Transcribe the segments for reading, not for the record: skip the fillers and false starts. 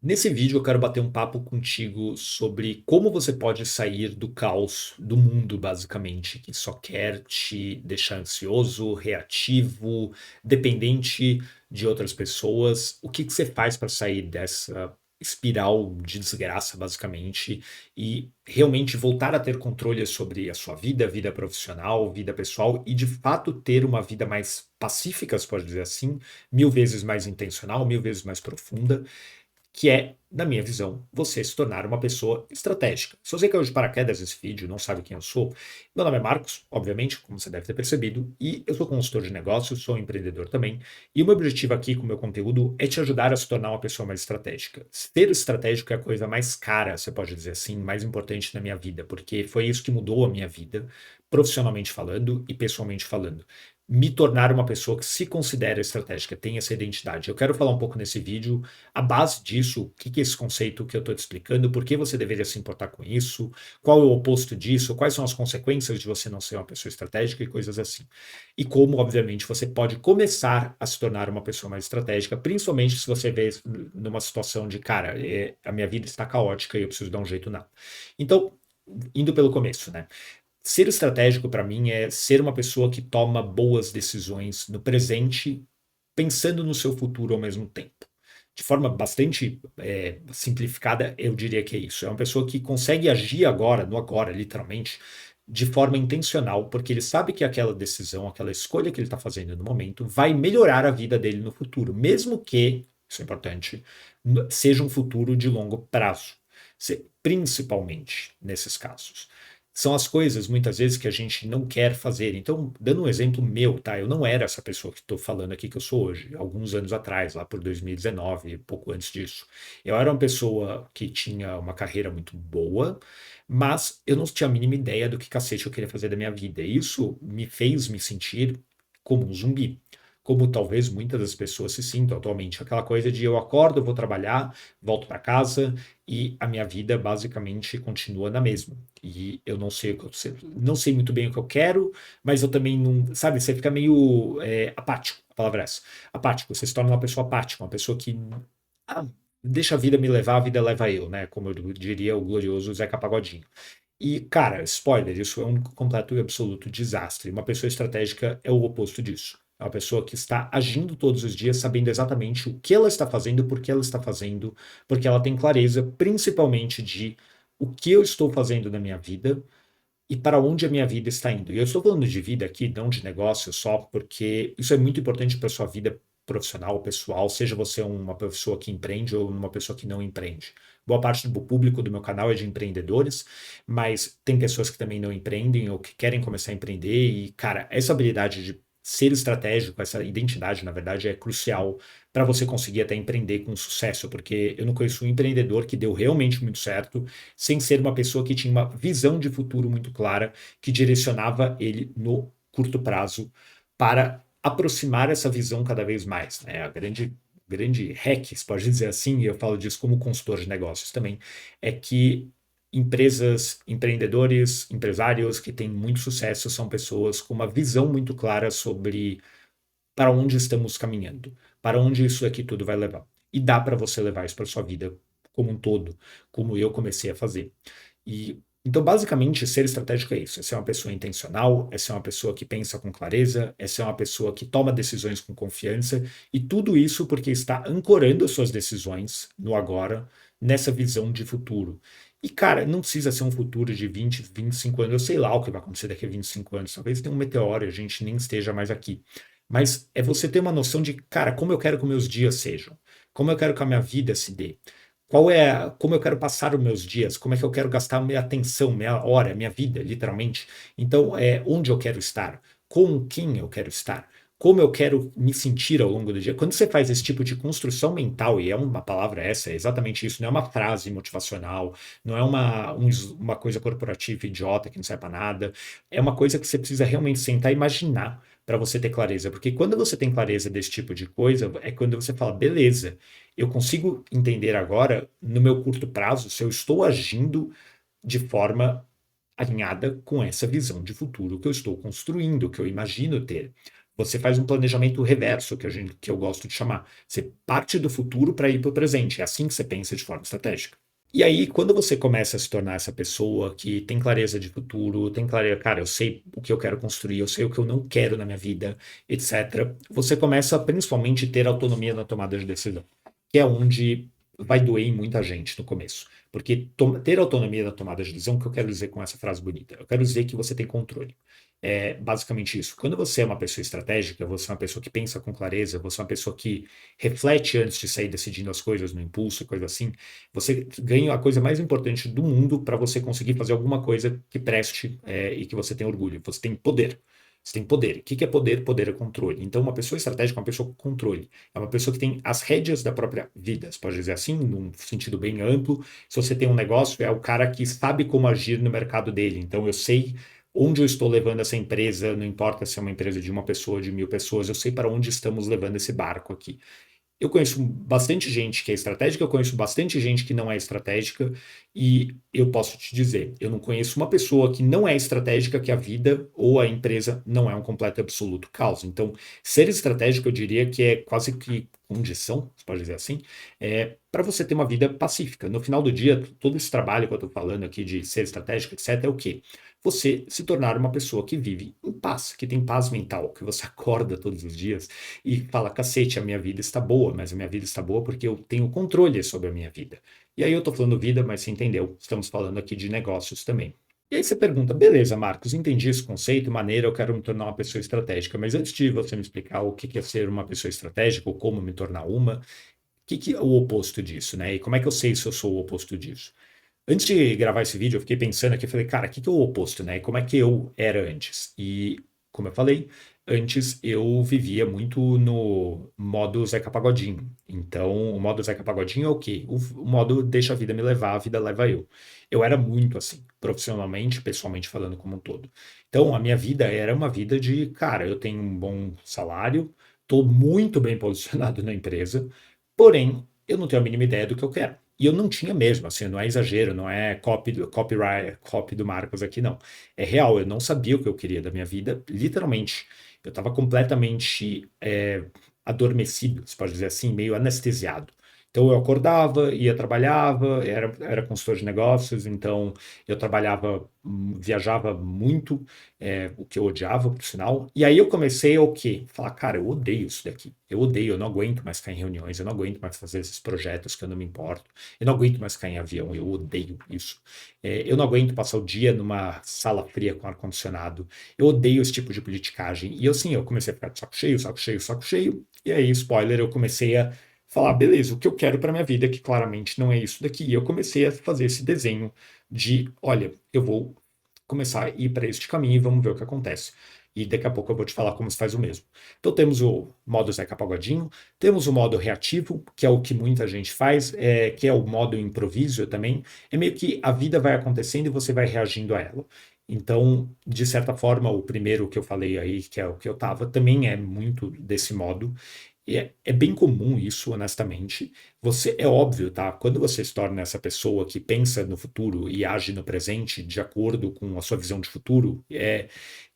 Nesse vídeo eu quero bater um papo contigo sobre como você pode sair do caos do mundo, basicamente, que só quer te deixar ansioso, reativo, dependente de outras pessoas. O que que você faz para sair dessa espiral de desgraça, basicamente, e realmente voltar a ter controle sobre a sua vida, vida profissional, vida pessoal, e de fato ter uma vida mais pacífica, se pode dizer assim, mil vezes mais intencional, mil vezes mais profunda, que é, na minha visão, você se tornar uma pessoa estratégica. Se você caiu de paraquedas nesse vídeo, não sabe quem eu sou, meu nome é Marcos, obviamente, como você deve ter percebido, e eu sou consultor de negócios, sou empreendedor também, e o meu objetivo aqui com o meu conteúdo é te ajudar a se tornar uma pessoa mais estratégica. Ser estratégico é a coisa mais cara, você pode dizer assim, mais importante na minha vida, porque foi isso que mudou a minha vida, profissionalmente falando e pessoalmente falando. Me tornar uma pessoa que se considera estratégica, tem essa identidade. Eu quero falar um pouco nesse vídeo a base disso, o que é esse conceito que eu estou te explicando, por que você deveria se importar com isso, qual é o oposto disso, quais são as consequências de você não ser uma pessoa estratégica e coisas assim. E como, obviamente, você pode começar a se tornar uma pessoa mais estratégica, principalmente se você vê numa situação de, cara, a minha vida está caótica e eu preciso dar um jeito nela. Então, indo pelo começo, né? Ser estratégico para mim é ser uma pessoa que toma boas decisões no presente, pensando no seu futuro ao mesmo tempo. De forma bastante simplificada, eu diria que é isso. É uma pessoa que consegue agir agora, no agora, literalmente, de forma intencional, porque ele sabe que aquela decisão, aquela escolha que ele está fazendo no momento, vai melhorar a vida dele no futuro, mesmo que, isso é importante, seja um futuro de longo prazo, principalmente nesses casos. São as coisas, muitas vezes, que a gente não quer fazer. Então, dando um exemplo meu, tá? Eu não era essa pessoa que estou falando aqui que eu sou hoje, alguns anos atrás, lá por 2019, pouco antes disso. Eu era uma pessoa que tinha uma carreira muito boa, mas eu não tinha a mínima ideia do que cacete eu queria fazer da minha vida. E isso me fez me sentir como um zumbi. Como talvez muitas das pessoas se sintam atualmente. Aquela coisa de eu acordo, eu vou trabalhar, volto para casa e a minha vida basicamente continua na mesma. E eu não sei o que não sei muito bem o que eu quero, mas eu também não, sabe, você fica meio apático, a palavra é essa. Apático, você se torna uma pessoa apática, uma pessoa que ah, deixa a vida me levar, a vida leva eu, né? Como eu diria o glorioso Zeca Pagodinho. E, cara, spoiler, isso é um completo e absoluto desastre. Uma pessoa estratégica é o oposto disso. É uma pessoa que está agindo todos os dias, sabendo exatamente o que ela está fazendo, por que ela está fazendo, porque ela tem clareza, principalmente, de o que eu estou fazendo na minha vida e para onde a minha vida está indo. E eu estou falando de vida aqui, não de negócio só, porque isso é muito importante para a sua vida profissional, pessoal, seja você uma pessoa que empreende ou uma pessoa que não empreende. Boa parte do público do meu canal é de empreendedores, mas tem pessoas que também não empreendem ou que querem começar a empreender e, cara, essa habilidade de ser estratégico, essa identidade, na verdade, é crucial para você conseguir até empreender com sucesso, porque eu não conheço um empreendedor que deu realmente muito certo sem ser uma pessoa que tinha uma visão de futuro muito clara, que direcionava ele no curto prazo para aproximar essa visão cada vez mais, né? A grande hack, se pode dizer assim, e eu falo disso como consultor de negócios também, é que empresas, empreendedores, empresários que têm muito sucesso são pessoas com uma visão muito clara sobre para onde estamos caminhando, para onde isso aqui tudo vai levar. E dá para você levar isso para sua vida como um todo, como eu comecei a fazer. E então, basicamente, ser estratégico é isso: é ser uma pessoa intencional, é ser uma pessoa que pensa com clareza, é ser uma pessoa que toma decisões com confiança, e tudo isso porque está ancorando as suas decisões no agora, nessa visão de futuro. E, cara, não precisa ser um futuro de 20, 25 anos, eu sei lá o que vai acontecer daqui a 25 anos, talvez tenha um meteoro e a gente nem esteja mais aqui. Mas é você ter uma noção de, cara, como eu quero que meus dias sejam, como eu quero que a minha vida se dê. Como eu quero passar os meus dias, como é que eu quero gastar minha atenção, minha hora, minha vida, literalmente. Então, onde eu quero estar, com quem eu quero estar, como eu quero me sentir ao longo do dia. Quando você faz esse tipo de construção mental, e é uma palavra essa, é exatamente isso, não é uma frase motivacional, não é uma coisa corporativa idiota que não serve para nada, é uma coisa que você precisa realmente sentar e imaginar para você ter clareza, porque quando você tem clareza desse tipo de coisa, é quando você fala, beleza, eu consigo entender agora, no meu curto prazo, se eu estou agindo de forma alinhada com essa visão de futuro que eu estou construindo, que eu imagino ter. Você faz um planejamento reverso, que eu gosto de chamar. Você parte do futuro para ir para o presente. É assim que você pensa de forma estratégica. E aí, quando você começa a se tornar essa pessoa que tem clareza de futuro, tem clareza, cara, eu sei o que eu quero construir, eu sei o que eu não quero na minha vida, etc., você começa a principalmente ter autonomia na tomada de decisão, que é onde vai doer em muita gente no começo. Porque ter autonomia na tomada de decisão, o que eu quero dizer com essa frase bonita? Eu quero dizer que você tem controle. É basicamente isso. Quando você é uma pessoa estratégica, você é uma pessoa que pensa com clareza, você é uma pessoa que reflete antes de sair decidindo as coisas no impulso e coisa assim, você ganha a coisa mais importante do mundo para você conseguir fazer alguma coisa que preste e que você tenha orgulho. Você tem poder. Você tem poder. O que é poder? Poder é controle. Então, uma pessoa estratégica é uma pessoa com controle. É uma pessoa que tem as rédeas da própria vida. Você pode dizer assim, num sentido bem amplo. Se você tem um negócio, é o cara que sabe como agir no mercado dele. Então, eu sei onde eu estou levando essa empresa, não importa se é uma empresa de uma pessoa, de 1.000 pessoas, eu sei para onde estamos levando esse barco aqui. Eu conheço bastante gente que é estratégica, eu conheço bastante gente que não é estratégica, e eu posso te dizer, eu não conheço uma pessoa que não é estratégica que a vida ou a empresa não é um completo e absoluto caos. Então, ser estratégico, eu diria que é quase que condição, você pode dizer assim, para você ter uma vida pacífica. No final do dia, todo esse trabalho que eu estou falando aqui de ser estratégico, etc., é o quê? Você se tornar uma pessoa que vive em paz, que tem paz mental, que você acorda todos os dias e fala, cacete, a minha vida está boa, mas a minha vida está boa porque eu tenho controle sobre a minha vida. E aí eu estou falando vida, mas você entendeu, estamos falando aqui de negócios também. E aí você pergunta, beleza, Marcos, entendi esse conceito, maneira, eu quero me tornar uma pessoa estratégica, mas antes de você me explicar o que é ser uma pessoa estratégica ou como me tornar uma, o que é o oposto disso, né? E como é que eu sei se eu sou o oposto disso? Antes de gravar esse vídeo, eu fiquei pensando aqui, eu falei, cara, o que é o oposto, né? E como é que eu era antes? E, como eu falei, antes eu vivia muito no modo Zeca Pagodinho. Então, o modo Zeca Pagodinho é o quê? O modo deixa a vida me levar, a vida leva eu. Eu era muito assim, profissionalmente, pessoalmente falando como um todo. Então, a minha vida era uma vida de, cara, eu tenho um bom salário, estou muito bem posicionado na empresa, porém, eu não tenho a mínima ideia do que eu quero. E eu não tinha mesmo, assim, não é exagero, não é copyright, copy do Marcos aqui, não. É real, eu não sabia o que eu queria da minha vida, literalmente. Eu estava completamente adormecido, você pode dizer assim, meio anestesiado. Então eu acordava, ia trabalhava, era consultor de negócios, então eu trabalhava, viajava muito, o que eu odiava, por sinal. E aí eu comecei a o quê? Falar, cara, eu odeio isso daqui. Eu odeio, eu não aguento mais ficar em reuniões, eu não aguento mais fazer esses projetos que eu não me importo, eu não aguento mais ficar em avião, eu odeio isso. Eu não aguento passar o dia numa sala fria com ar-condicionado, eu odeio esse tipo de politicagem. E eu, sim, eu comecei a ficar de saco cheio, saco cheio, saco cheio. E aí, spoiler, eu comecei a falar, beleza, o que eu quero para minha vida, que claramente não é isso daqui. E eu comecei a fazer esse desenho de, olha, eu vou começar a ir para este caminho e vamos ver o que acontece. E daqui a pouco eu vou te falar como se faz o mesmo. Então temos o modo Zeca Pagodinho, temos o modo reativo, que é o que muita gente faz, que é o modo improviso também. É meio que a vida vai acontecendo e você vai reagindo a ela. Então, de certa forma, o primeiro que eu falei aí, que é o que eu tava, também é muito desse modo. E é bem comum isso, honestamente. É óbvio, tá? Quando você se torna essa pessoa que pensa no futuro e age no presente de acordo com a sua visão de futuro,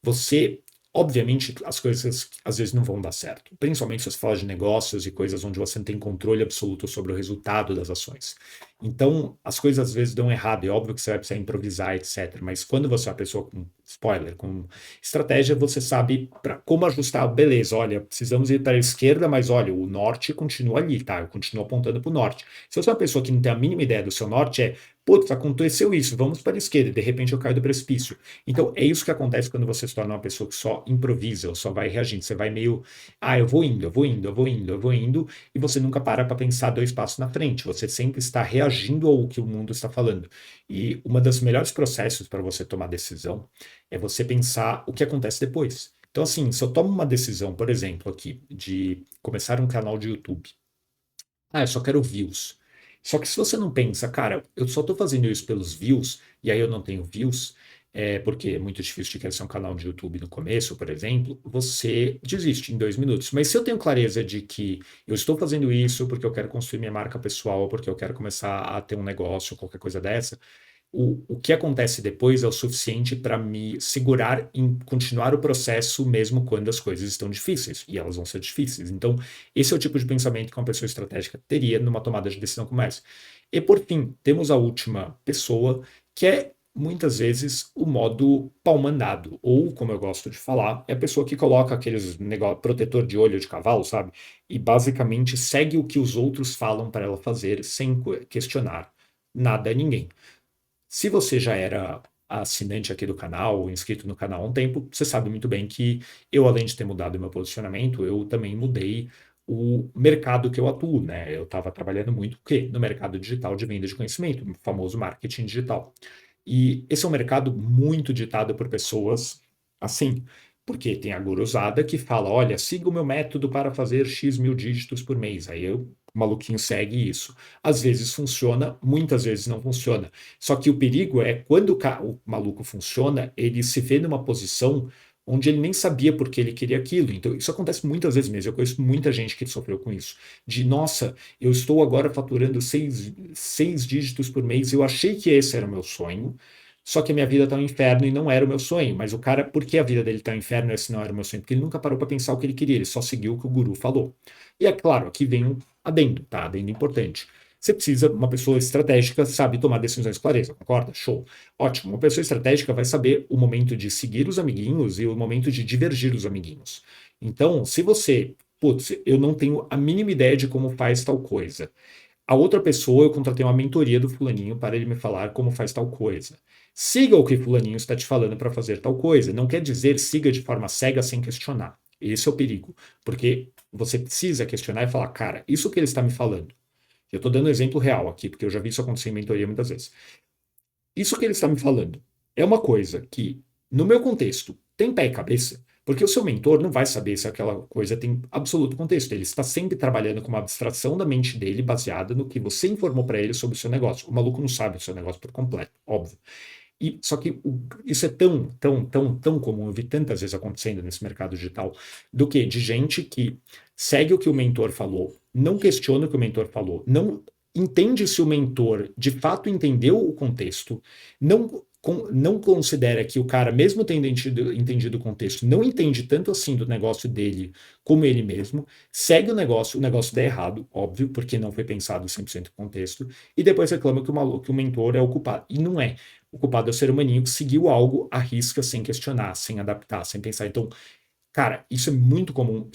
você, obviamente, as coisas às vezes não vão dar certo. Principalmente se você fala de negócios e coisas onde você não tem controle absoluto sobre o resultado das ações. Então, as coisas às vezes dão errado. É óbvio que você vai precisar improvisar, etc. Mas quando você é uma pessoa com spoiler, com estratégia, você sabe como ajustar. Beleza, olha, precisamos ir para a esquerda, mas olha, o norte continua ali, tá? Eu continuo apontando para o norte. Se eu sou uma pessoa que não tem a mínima ideia do seu norte, putz, aconteceu isso, vamos para a esquerda, e de repente eu caio do precipício. Então, é isso que acontece quando você se torna uma pessoa que só improvisa, ou só vai reagindo. Você vai meio, eu vou indo, eu vou indo, eu vou indo, eu vou indo, e você nunca para pensar dois passos na frente. Você sempre está reagindo ao que o mundo está falando. E uma das melhores processos para você tomar decisão é você pensar o que acontece depois. Então, assim, se eu tomo uma decisão, por exemplo, aqui, de começar um canal de YouTube, eu só quero views. Só que se você não pensa, cara, eu só estou fazendo isso pelos views, e aí eu não tenho views, porque é muito difícil de crescer um canal de YouTube no começo, por exemplo, você desiste em 2 minutos. Mas se eu tenho clareza de que eu estou fazendo isso porque eu quero construir minha marca pessoal, porque eu quero começar a ter um negócio, qualquer coisa dessa, O que acontece depois é o suficiente para me segurar em continuar o processo mesmo quando as coisas estão difíceis, e elas vão ser difíceis. Então, esse é o tipo de pensamento que uma pessoa estratégica teria numa tomada de decisão como essa. E por fim, temos a última pessoa, que é muitas vezes o modo pau-mandado, ou como eu gosto de falar, é a pessoa que coloca aqueles negócio, protetor de olho de cavalo, sabe? E basicamente segue o que os outros falam para ela fazer sem questionar nada a ninguém. Se você já era assinante aqui do canal, ou inscrito no canal há um tempo, você sabe muito bem que eu, além de ter mudado o meu posicionamento, eu também mudei o mercado que eu atuo, né? Eu estava trabalhando muito o quê? No mercado digital de venda de conhecimento, o famoso marketing digital. E esse é um mercado muito ditado por pessoas assim, porque tem a gurusada que fala, olha, siga o meu método para fazer X mil dígitos por mês. Aí o maluquinho segue isso. Às vezes funciona, muitas vezes não funciona. Só que o perigo é quando o maluco funciona, ele se vê numa posição onde ele nem sabia por que ele queria aquilo. Então, isso acontece muitas vezes mesmo. Eu conheço muita gente que sofreu com isso. De, nossa, eu estou agora faturando seis dígitos por mês, eu achei que esse era o meu sonho, só que a minha vida está um inferno e não era o meu sonho. Mas o cara, por que a vida dele está um inferno e esse não era o meu sonho? Porque ele nunca parou para pensar o que ele queria, ele só seguiu o que o guru falou. E é claro, aqui vem um adendo, tá? Adendo importante. Você precisa, uma pessoa estratégica sabe tomar decisões com clareza, concorda? Show. Ótimo. Uma pessoa estratégica vai saber o momento de seguir os amiguinhos e o momento de divergir os amiguinhos. Então, se você, putz, eu não tenho a mínima ideia de como faz tal coisa. A outra pessoa, eu contratei uma mentoria do fulaninho para ele me falar como faz tal coisa. Siga o que fulaninho está te falando para fazer tal coisa. Não quer dizer siga de forma cega sem questionar. Esse é o perigo. Porque você precisa questionar e falar, cara, isso que ele está me falando. Eu estou dando um exemplo real aqui, porque eu já vi isso acontecer em mentoria muitas vezes. Isso que ele está me falando é uma coisa que, no meu contexto, tem pé e cabeça, porque o seu mentor não vai saber se aquela coisa tem absoluto contexto. Ele está sempre trabalhando com uma abstração da mente dele baseada no que você informou para ele sobre o seu negócio. O maluco não sabe o seu negócio por completo, óbvio. E só que isso é tão comum, eu vi tantas vezes acontecendo nesse mercado digital, do que de gente que segue o que o mentor falou, não questiona o que o mentor falou, não entende se o mentor de fato entendeu o contexto, não considera que o cara, mesmo tendo entendido o contexto, não entende tanto assim do negócio dele como ele mesmo, segue o negócio dá errado, óbvio, porque não foi pensado 100% no contexto, e depois reclama que o mentor é o culpado. E não é. O culpado é o ser humaninho que seguiu algo à risca sem questionar, sem adaptar, sem pensar. Então, cara, isso é muito comum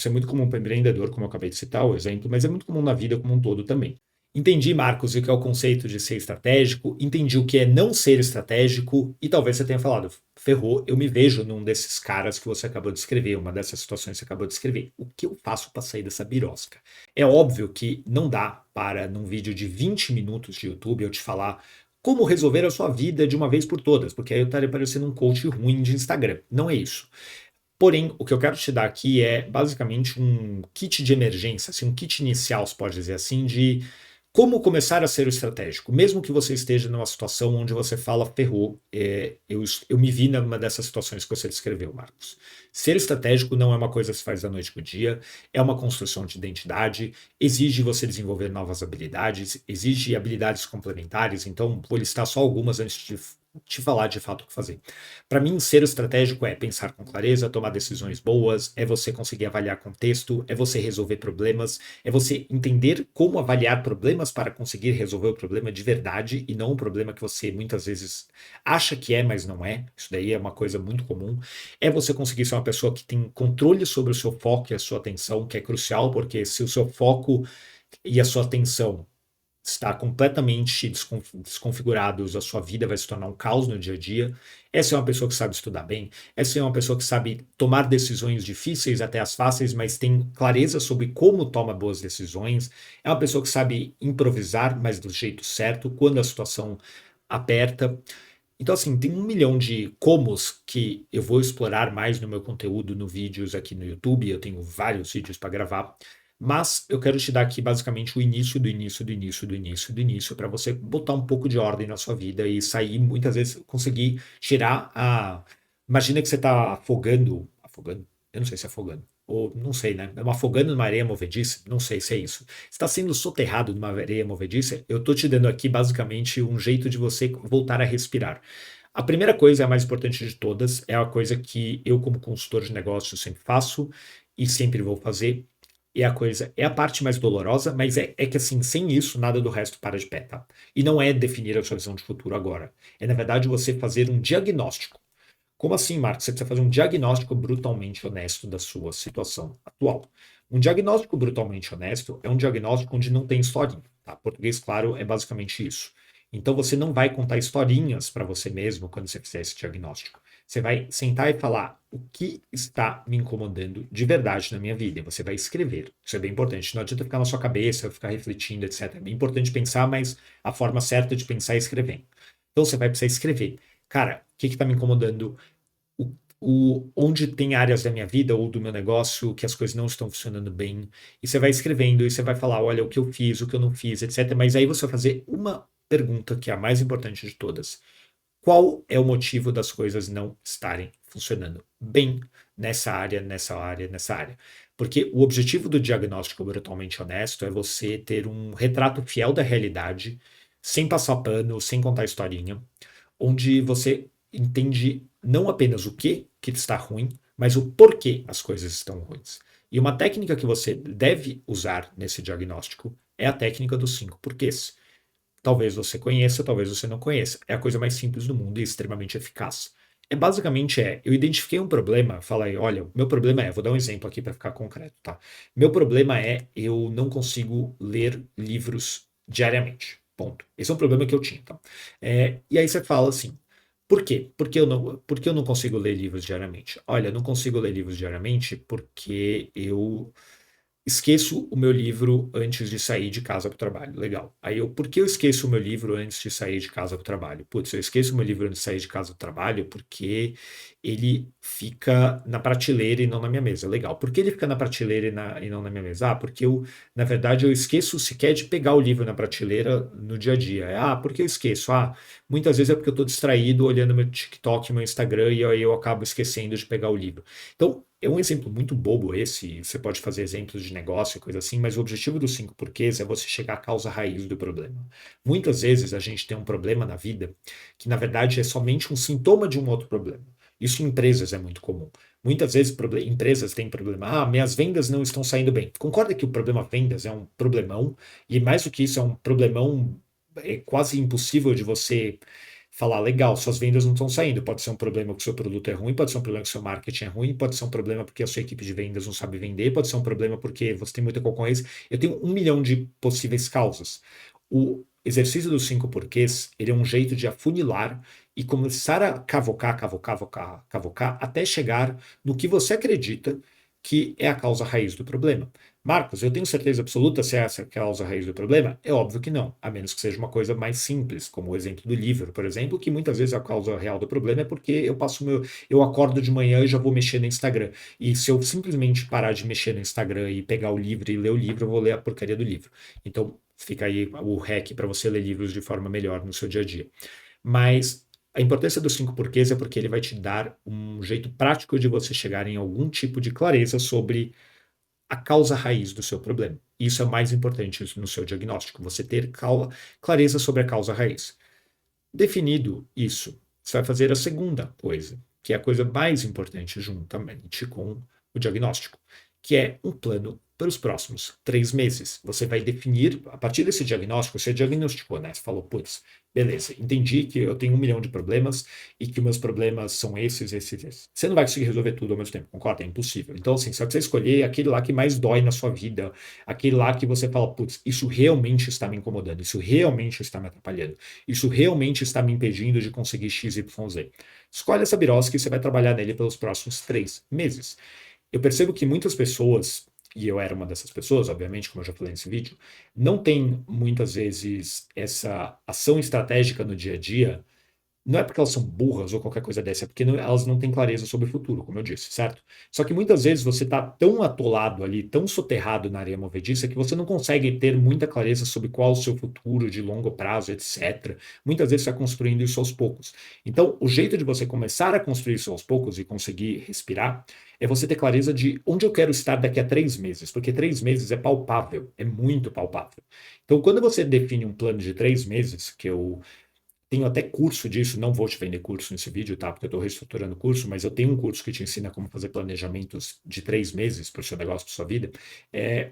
para empreendedor, como eu acabei de citar o exemplo, mas é muito comum na vida como um todo também. Entendi, Marcos, o que é o conceito de ser estratégico, entendi o que é não ser estratégico, e talvez você tenha falado, ferrou, eu me vejo num desses caras que você acabou de escrever, uma dessas situações que você acabou de escrever. O que eu faço para sair dessa birosca? É óbvio que não dá para, num vídeo de 20 minutos de YouTube, eu te falar como resolver a sua vida de uma vez por todas, porque aí eu estaria parecendo um coach ruim de Instagram. Não é isso. Porém, o que eu quero te dar aqui é basicamente um kit de emergência, assim, um kit inicial, se pode dizer assim, de como começar a ser o estratégico. Mesmo que você esteja numa situação onde você fala, ferrou, eu me vi numa dessas situações que você descreveu, Marcos. Ser estratégico não é uma coisa que se faz da noite para o dia, é uma construção de identidade, exige você desenvolver novas habilidades, exige habilidades complementares, então vou listar só algumas antes de te falar de fato o que fazer. Para mim, ser estratégico é pensar com clareza, tomar decisões boas, é você conseguir avaliar contexto, é você resolver problemas, é você entender como avaliar problemas para conseguir resolver o problema de verdade e não o problema que você muitas vezes acha que é, mas não é. Isso daí é uma coisa muito comum. É você conseguir ser uma pessoa que tem controle sobre o seu foco e a sua atenção, que é crucial, porque se o seu foco e a sua atenção está completamente desconfigurados, a sua vida vai se tornar um caos no dia a dia. Essa é uma pessoa que sabe estudar bem, essa é uma pessoa que sabe tomar decisões difíceis até as fáceis, mas tem clareza sobre como toma boas decisões. É uma pessoa que sabe improvisar, mas do jeito certo, quando a situação aperta. Então, assim, tem um milhão de comos que eu vou explorar mais no meu conteúdo, no vídeos aqui no YouTube. Eu tenho vários vídeos para gravar. Mas eu quero te dar aqui basicamente o início do início do início do início do início para você botar um pouco de ordem na sua vida e sair, muitas vezes, conseguir tirar a. Imagina que você está afogando. Afogando? Eu não sei se é afogando. ou não sei, né? Me afogando numa areia movediça, não sei se é isso. Está sendo soterrado numa areia movediça, eu estou te dando aqui basicamente um jeito de você voltar a respirar. A primeira coisa, a mais importante de todas, é a coisa que eu, como consultor de negócios, sempre faço e sempre vou fazer. É a parte mais dolorosa, mas é que assim, sem isso, nada do resto para de pé, tá? E não é definir a sua visão de futuro agora. É, na verdade, você fazer um diagnóstico. Como assim, Marcos? Você precisa fazer um diagnóstico brutalmente honesto da sua situação atual. Um diagnóstico brutalmente honesto é um diagnóstico onde não tem historinha, tá? Português, claro, é basicamente isso. Então você não vai contar historinhas para você mesmo quando você fizer esse diagnóstico. Você vai sentar e falar o que está me incomodando de verdade na minha vida. E você vai escrever. Isso é bem importante. Não adianta ficar na sua cabeça, ficar refletindo, etc. É bem importante pensar, mas a forma certa de pensar é escrevendo. Então você vai precisar escrever. Cara, o que está me incomodando? Onde tem áreas da minha vida ou do meu negócio que as coisas não estão funcionando bem, e você vai escrevendo, e você vai falar, olha, o que eu fiz, o que eu não fiz, etc. Mas aí você vai fazer uma pergunta que é a mais importante de todas. Qual é o motivo das coisas não estarem funcionando bem nessa área, nessa área, nessa área? Porque o objetivo do diagnóstico brutalmente honesto é você ter um retrato fiel da realidade, sem passar pano, sem contar historinha, onde você entende não apenas o que está ruim, mas o porquê as coisas estão ruins. E uma técnica que você deve usar nesse diagnóstico é a técnica dos 5 porquês. Talvez você conheça, talvez você não conheça. É a coisa mais simples do mundo e extremamente eficaz. Eu identifiquei um problema, falei, olha, meu problema vou dar um exemplo aqui para ficar concreto, tá? Meu problema é eu não consigo ler livros diariamente. Ponto. Esse é um problema que eu tinha, tá? E aí você fala assim, por quê? Por que eu não consigo ler livros diariamente? Olha, eu não consigo ler livros diariamente porque eu esqueço o meu livro antes de sair de casa para o trabalho. Legal. Por que eu esqueço o meu livro antes de sair de casa para o trabalho? Putz, eu esqueço o meu livro antes de sair de casa para o trabalho porque ele fica na prateleira e não na minha mesa. Legal. Por que ele fica na prateleira e não na minha mesa? Porque na verdade, eu esqueço sequer de pegar o livro na prateleira no dia a dia. Por que eu esqueço? Muitas vezes é porque eu estou distraído olhando meu TikTok, meu Instagram e aí eu acabo esquecendo de pegar o livro. Então, é um exemplo muito bobo esse, você pode fazer exemplos de negócio e coisa assim, mas o objetivo dos 5 porquês é você chegar à causa raiz do problema. Muitas vezes a gente tem um problema na vida que, na verdade, é somente um sintoma de um outro problema. Isso em empresas é muito comum. Muitas vezes empresas têm problema. Minhas vendas não estão saindo bem. Concorda que o problema vendas é um problemão, e mais do que isso, é um problemão quase impossível de você falar, legal, suas vendas não estão saindo. Pode ser um problema que o seu produto é ruim, pode ser um problema que o seu marketing é ruim, pode ser um problema porque a sua equipe de vendas não sabe vender, pode ser um problema porque você tem muita concorrência. Eu tenho 1 milhão de possíveis causas. O exercício dos 5 porquês, ele é um jeito de afunilar e começar a cavocar, cavocar, cavocar, cavocar, até chegar no que você acredita que é a causa raiz do problema. Marcos, eu tenho certeza absoluta se essa é a causa raiz do problema? É óbvio que não, a menos que seja uma coisa mais simples, como o exemplo do livro, por exemplo, que muitas vezes a causa real do problema é porque eu acordo de manhã e já vou mexer no Instagram. E se eu simplesmente parar de mexer no Instagram e pegar o livro e ler o livro, eu vou ler a porcaria do livro. Então, fica aí o hack para você ler livros de forma melhor no seu dia a dia. Mas a importância dos 5 porquês é porque ele vai te dar um jeito prático de você chegar em algum tipo de clareza sobre a causa raiz do seu problema. Isso é o mais importante no seu diagnóstico, você ter clareza sobre a causa raiz. Definido isso, você vai fazer a segunda coisa, que é a coisa mais importante juntamente com o diagnóstico, que é um plano para os próximos 3 meses. Você vai definir, a partir desse diagnóstico, você diagnosticou, né? Você falou, putz, beleza, entendi que eu tenho 1 milhão de problemas e que meus problemas são esses, esses, esses. Você não vai conseguir resolver tudo ao mesmo tempo, concorda? É impossível. Então, assim, só que você escolher aquele lá que mais dói na sua vida, aquele lá que você fala, putz, isso realmente está me incomodando, isso realmente está me atrapalhando, isso realmente está me impedindo de conseguir X, Y, Z. Escolhe essa birosca e você vai trabalhar nele pelos próximos 3 meses. Eu percebo que muitas pessoas, e eu era uma dessas pessoas, obviamente, como eu já falei nesse vídeo, não tem muitas vezes essa ação estratégica no dia a dia não é porque elas são burras ou qualquer coisa dessa, é porque elas não têm clareza sobre o futuro, como eu disse, certo? Só que muitas vezes você está tão atolado ali, tão soterrado na areia movediça, que você não consegue ter muita clareza sobre qual o seu futuro de longo prazo, etc. Muitas vezes você está construindo isso aos poucos. Então, o jeito de você começar a construir isso aos poucos e conseguir respirar é você ter clareza de onde eu quero estar daqui a 3 meses, porque 3 meses é palpável, é muito palpável. Então, quando você define um plano de 3 meses, que eu tenho até curso disso, não vou te vender curso nesse vídeo, tá? Porque eu estou reestruturando o curso, mas eu tenho um curso que te ensina como fazer planejamentos de 3 meses para o seu negócio, para sua vida. É,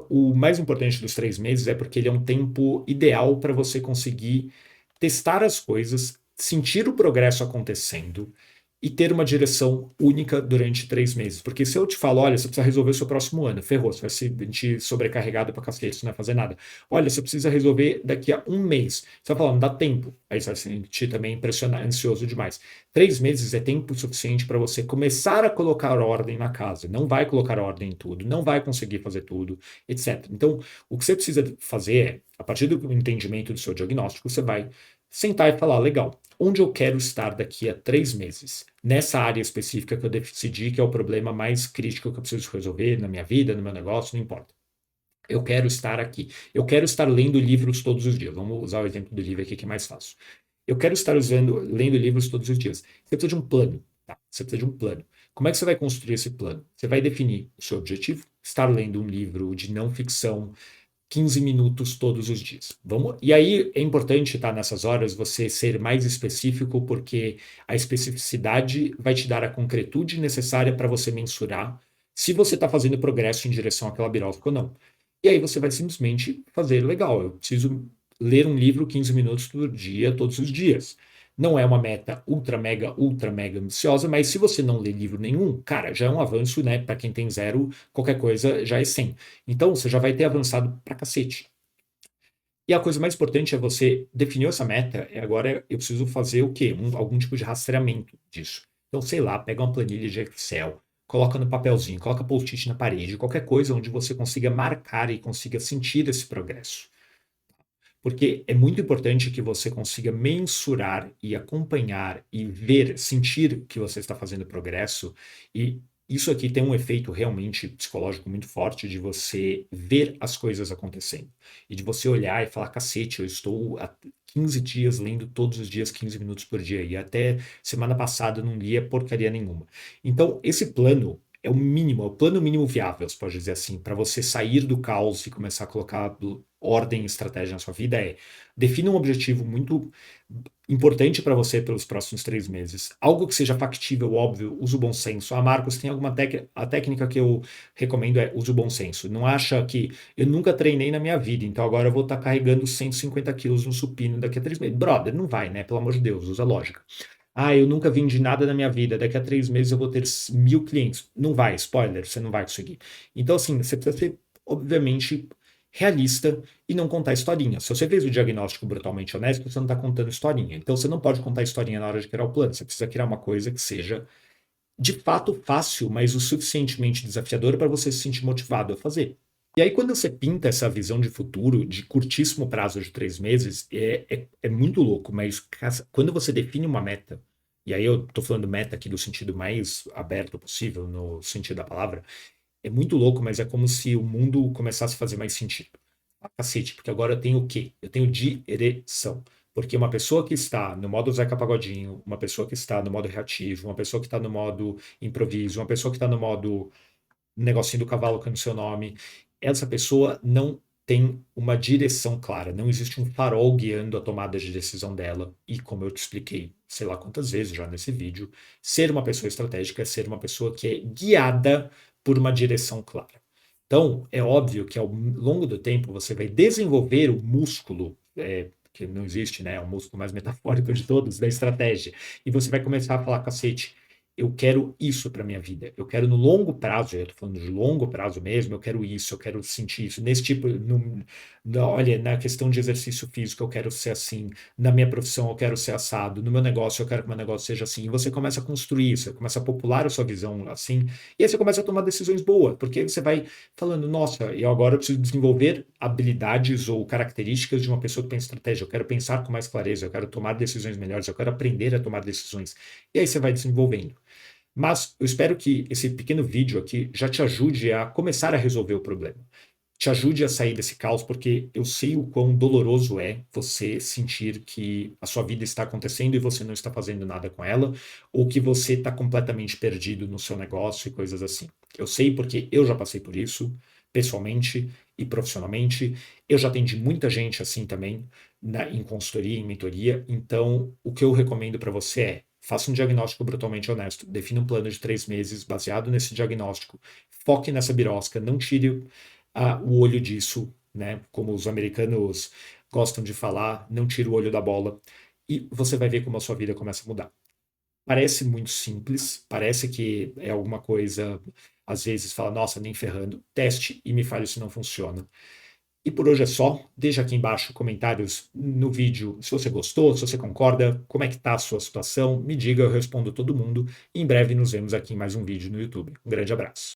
o mais importante dos 3 meses é porque ele é um tempo ideal para você conseguir testar as coisas, sentir o progresso acontecendo e ter uma direção única durante 3 meses. Porque se eu te falo, olha, você precisa resolver o seu próximo ano, ferrou, você vai se sentir sobrecarregado para cacete, você não vai fazer nada. Olha, você precisa resolver daqui a um mês. Você vai falar, não dá tempo. Aí você vai se sentir também impressionado, ansioso demais. 3 meses é tempo suficiente para você começar a colocar ordem na casa. Não vai colocar ordem em tudo, não vai conseguir fazer tudo, etc. Então, o que você precisa fazer é, a partir do entendimento do seu diagnóstico, você vai sentar e falar, legal, onde eu quero estar daqui a 3 meses? Nessa área específica que eu decidi que é o problema mais crítico que eu preciso resolver na minha vida, no meu negócio, não importa. Eu quero estar aqui. Eu quero estar lendo livros todos os dias. Vamos usar o exemplo do livro aqui que é mais fácil. Eu quero estar lendo livros todos os dias. Você precisa de um plano, tá? Você precisa de um plano. Como é que você vai construir esse plano? Você vai definir o seu objetivo, estar lendo um livro de não ficção 15 minutos todos os dias. Vamos? E aí é importante, tá, nessas horas, você ser mais específico, porque a especificidade vai te dar a concretude necessária para você mensurar se você está fazendo progresso em direção àquela birosca ou não. E aí você vai simplesmente fazer, legal, eu preciso ler um livro 15 minutos por dia, todos os dias. Não é uma meta ultra mega ambiciosa, mas se você não lê livro nenhum, cara, já é um avanço, né? Para quem tem zero, qualquer coisa já é 100. Então, você já vai ter avançado pra cacete. E a coisa mais importante é você definiu essa meta, e agora eu preciso fazer o quê? Algum tipo de rastreamento disso. Então, sei lá, pega uma planilha de Excel, coloca no papelzinho, coloca post-it na parede, qualquer coisa onde você consiga marcar e consiga sentir esse progresso. Porque é muito importante que você consiga mensurar e acompanhar e ver, sentir que você está fazendo progresso. E isso aqui tem um efeito realmente psicológico muito forte de você ver as coisas acontecendo. E de você olhar e falar, cacete, eu estou há 15 dias lendo todos os dias 15 minutos por dia. E até semana passada eu não lia porcaria nenhuma. Então, esse plano é o mínimo, é o plano mínimo viável, você pode dizer assim, para você sair do caos e começar a colocar ordem e estratégia na sua vida é defina um objetivo muito importante para você pelos próximos 3 meses. Algo que seja factível, óbvio, use o bom senso. Ah, Marcos, tem alguma técnica? A técnica que eu recomendo é use o bom senso. Não acha que eu nunca treinei na minha vida, então agora eu vou estar carregando 150 quilos no supino daqui a 3 meses. Brother, não vai, né? Pelo amor de Deus, usa lógica. Ah, eu nunca vendi nada na minha vida. Daqui a 3 meses eu vou ter 1.000 clientes. Não vai, spoiler, você não vai conseguir. Então, assim, você precisa ser, obviamente, realista e não contar historinha. Se você fez o diagnóstico brutalmente honesto, você não está contando historinha. Então, você não pode contar historinha na hora de criar o plano. Você precisa criar uma coisa que seja, de fato, fácil, mas o suficientemente desafiadora para você se sentir motivado a fazer. E aí, quando você pinta essa visão de futuro, de curtíssimo prazo de 3 meses, é muito louco, mas quando você define uma meta, e aí eu tô falando meta aqui do sentido mais aberto possível, no sentido da palavra, é muito louco, mas é como se o mundo começasse a fazer mais sentido. Ah, cacete, porque agora eu tenho o quê? Eu tenho direção. Porque uma pessoa que está no modo Zeca Pagodinho, uma pessoa que está no modo reativo, uma pessoa que está no modo improviso, uma pessoa que está no modo negocinho do cavalo com o seu nome, essa pessoa não tem uma direção clara, não existe um farol guiando a tomada de decisão dela. E como eu te expliquei, sei lá quantas vezes já nesse vídeo, ser uma pessoa estratégica é ser uma pessoa que é guiada por uma direção clara. Então, é óbvio que ao longo do tempo você vai desenvolver o músculo, que não existe, né? É o músculo mais metafórico de todos, da estratégia. E você vai começar a falar, cacete, eu quero isso para minha vida. Eu quero no longo prazo, eu estou falando de longo prazo mesmo, eu quero isso, eu quero sentir isso. Nesse tipo, olha, na questão de exercício físico, eu quero ser assim. Na minha profissão, eu quero ser assado. No meu negócio, eu quero que o meu negócio seja assim. E você começa a construir isso, você começa a popular a sua visão assim. E aí você começa a tomar decisões boas, porque você vai falando, nossa, eu agora preciso desenvolver habilidades ou características de uma pessoa que tem estratégia. Eu quero pensar com mais clareza, eu quero tomar decisões melhores, eu quero aprender a tomar decisões. E aí você vai desenvolvendo. Mas eu espero que esse pequeno vídeo aqui já te ajude a começar a resolver o problema. Te ajude a sair desse caos, porque eu sei o quão doloroso é você sentir que a sua vida está acontecendo e você não está fazendo nada com ela, ou que você está completamente perdido no seu negócio e coisas assim. Eu sei porque eu já passei por isso, pessoalmente e profissionalmente. Eu já atendi muita gente assim também, em consultoria, em mentoria. Então, o que eu recomendo para você é: faça um diagnóstico brutalmente honesto, defina um plano de 3 meses baseado nesse diagnóstico, foque nessa birosca, não tire o olho disso, né? Como os americanos gostam de falar, não tire o olho da bola, e você vai ver como a sua vida começa a mudar. Parece muito simples, parece que é alguma coisa, às vezes fala, nossa, nem ferrando, teste e me fale se não funciona. E por hoje é só. Deixa aqui embaixo comentários no vídeo se você gostou, se você concorda, como é que tá a sua situação, me diga, eu respondo todo mundo. E em breve nos vemos aqui em mais um vídeo no YouTube. Um grande abraço.